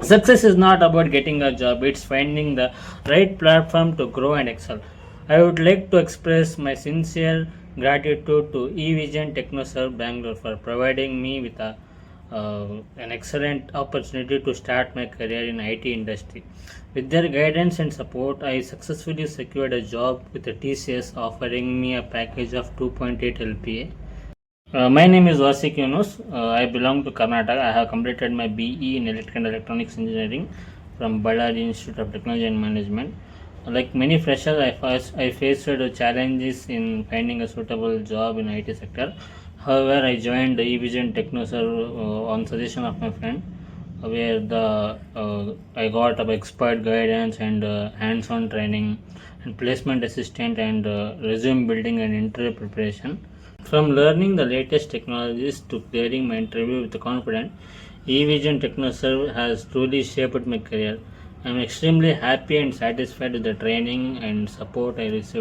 Success is not about getting a job, it's finding the right platform to grow and excel. I would like to express my sincere gratitude to Evision Technoserve Bangalore for providing me with an excellent opportunity to start my career in IT industry. With their guidance and support, I successfully secured a job with the TCS offering me a package of 2.8 LPA. My name is Wasiq Yunus. I belong to Karnataka. I have completed my BE in Electrical and Electronics Engineering from Ballari Institute of Technology and Management. Like many freshers, I faced challenges in finding a suitable job in IT sector. However, I joined the Evision Technoserve on suggestion of my friend, where I got expert guidance and hands-on training and placement assistant and resume building and interview preparation. From learning the latest technologies to clearing my interview with confidence, eVision TechnoServe has truly shaped my career. I am extremely happy and satisfied with the training and support I received.